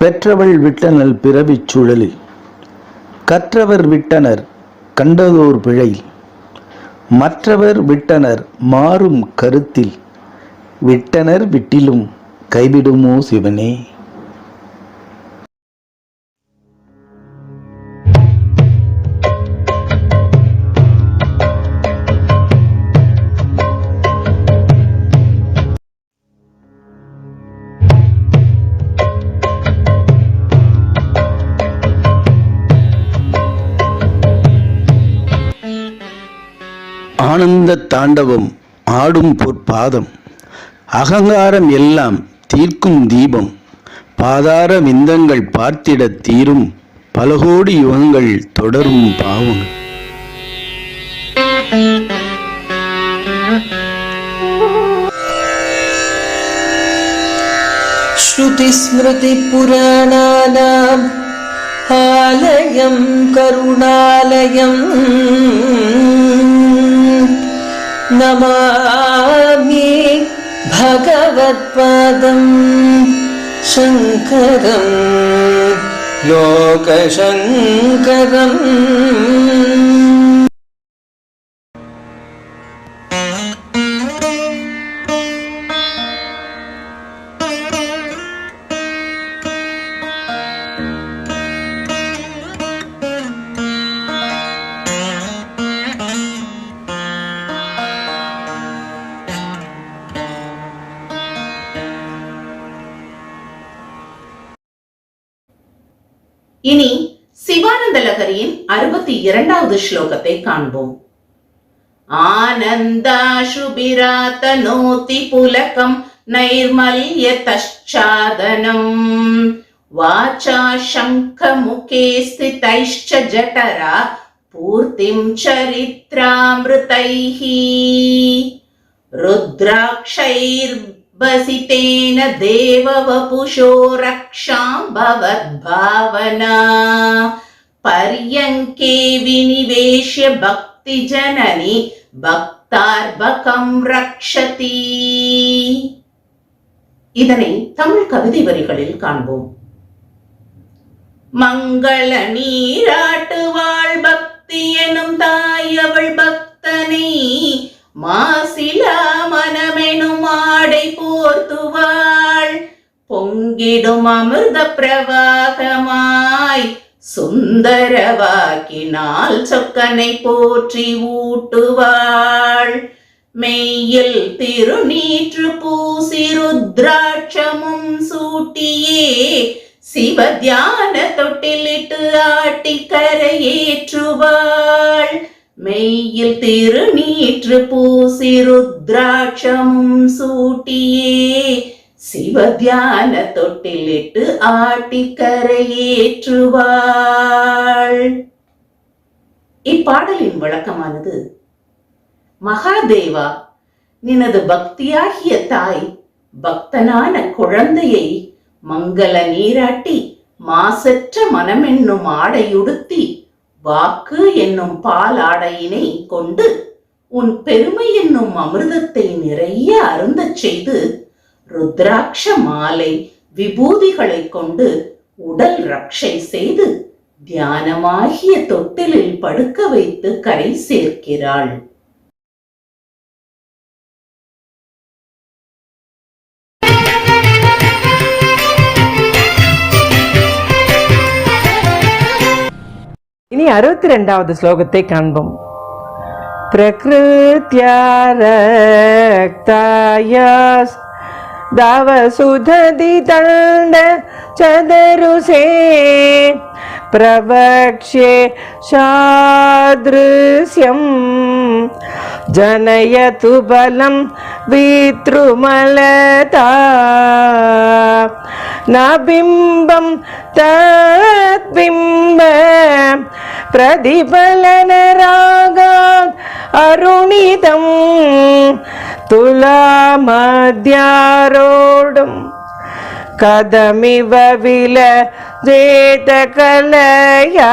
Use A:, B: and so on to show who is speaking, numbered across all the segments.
A: பெற்றவள் விட்டனள் பிறவிச் சுழலில், கற்றவர் விட்டனர் கண்டதோர் பிழையில், மற்றவர் விட்டனர் மாறும் கருத்தில், விட்டனர் விட்டிலும் கைவிடுமோ சிவனே. ஆனந்த தாண்டவம் ஆடும் பொற்பாதம், அகங்காரம் எல்லாம் தீர்க்கும் தீபம், பாதார விந்தங்கள் பார்த்திட தீரும் பல கோடி யுகங்கள் தொடரும் பாவம்.
B: ஸ்ருதி ஸ்மிருதி புராணானாம் ஆலயம் கருணாலயம் நமாமி பகவத்பாதம் சங்கரம் லோகசங்கரம்.
C: இனி சிவானந்த லகரியின் 62வது ஸ்லோகத்தை காண்போம். ஆனந்தாசுபிராதனோதி புலகம் நைர்மல்யதச்சாதனம் வாசா சங்கமுகே ஸ்திதைஷ்ச ஜடரா பூர்த்திம் சரித்ராமிருதைஹி ருத்ராக்ஷைர் வசிதேன தேவவபுஷோ ரக்ஷாம் பவத்பாவனா பர்யங்கே விநிவேஷ்ய பக்தி ஜனனி பக்தார்பகம் ரக்ஷதி. இதனை தமிழ் கவிதை வரிகளில் காண்போம். மங்கள நீராட்டுவாள் பக்தி எனும் தாயவள் பக்தனை மாசிலா மனமெனும் ஆடை போர்த்துவாள் பொங்கிடும் அமிர்த பிரவாகமாய் சுந்தரவாக்கினால் சொக்கனை போற்றி ஊட்டுவாள் மெய்யில் திருநீற்று பூசி ருத்ராட்சமும் சூட்டியே சிவத்தியான தொட்டிலிட்டு ஆட்டி கரையேற்றுவாள் மெய்யில் திருநீற்று பூசி ருத்ராட்சமும் சூட்டியே சிவத்தியான தொட்டிலிட்டு ஆட்டி கரையேற்றுவாள். இப்பாடலின் விளக்கமானது, மகாதேவா, நினது பக்தியாகிய தாய் பக்தனான குழந்தையை மங்கள நீராட்டி மாசற்ற மனமென்னும் ஆடையுடுத்தி வாக்கு என்னும் பால் ஆடையினை கொண்டு உன் பெருமை என்னும் அமிர்தத்தை நிறைய அருந்தச் செய்து ருத்ராட்ச மாலை விபூதிகளை கொண்டு உடல் ரட்சை செய்து தியானமாகிய தொட்டிலில் படுக்க வைத்து கரை சேர்க்கிறாள்.
B: இனி 62வது ஸ்லோகத்தை காண்போம். பிரகிருத்யா ரக்தாயாஸ் தாவசுததி தண்ட சதருசே பிரவக்ஷ்யே சாத்ருஸ்யம் ஜனயது பலம் வித்ருமலதா நபிம்பம் தத்பிம்ப பிரதிபலனராகாத் அருணிதம் துலாமத்யாரோடும் கதமிவ விலஜேத கலயா.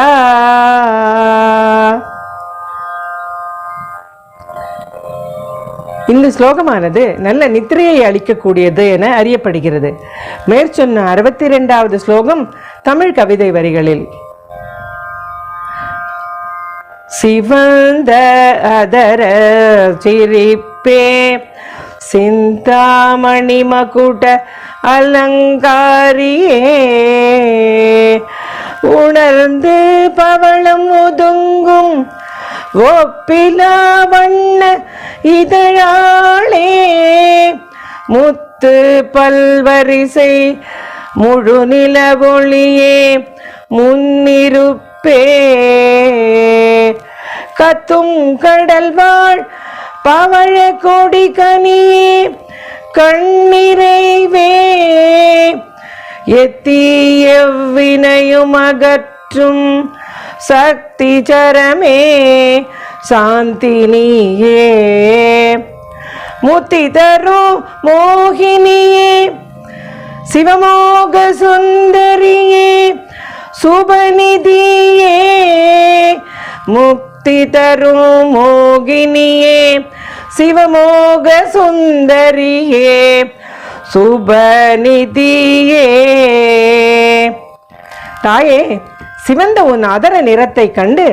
B: இந்த ஸ்லோகமானது நல்ல நித்திரையை அளிக்கக்கூடியது என அறியப்படுகிறது. மேற்சொன்ன 62வது ஸ்லோகம் தமிழ் கவிதை வரிகளில். சிவந்த அதர சிரிப்பே சிந்தாமணி மகுட அலங்காரியே உணர்ந்து பவளம் ஒதுங்கும் ஒப்பிலா வண்ண இதழாளே முத்து பல்வரிசை முழு நிலவொளியே முன்னிருப்பே கத்தும் கடல் வாழ் பவழ கொடி கனியே கண்ணிறைவே எத்தி எவ்வினையும் அகற்றும் சக்தி சரமே சாந்தி நீயே முத்தி தரும் மோகினியே சிவமோக சுந்தரியே சுபநிதியே முக்தி தரும் மோகினியே சிவமோக சுந்தரியே சுபநிதியே. தாயே, சிவந்த உன் அதர நிறத்தை கண்டு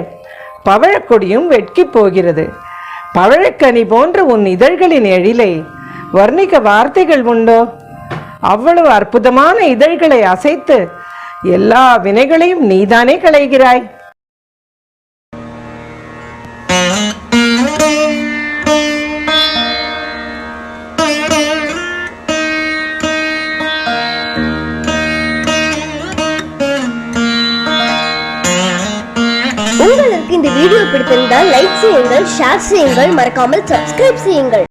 B: பவழக்கொடியும் வெட்கி போகிறது. பவழக்கனி போன்ற உன் இதழ்களின் எழிலை வர்ணிக்க வார்த்தைகள் உண்டோ? அவ்வளவு அற்புதமான இதழ்களை அசைத்து எல்லா வினைகளையும் நீதானே களைகிறாய்.
D: உங்களுக்கு இந்த வீடியோ பிடித்திருந்தால் லைக் செய்யுங்கள், ஷேர் செய்யுங்கள், மறக்காமல் சப்ஸ்கிரைப் செய்யுங்கள்.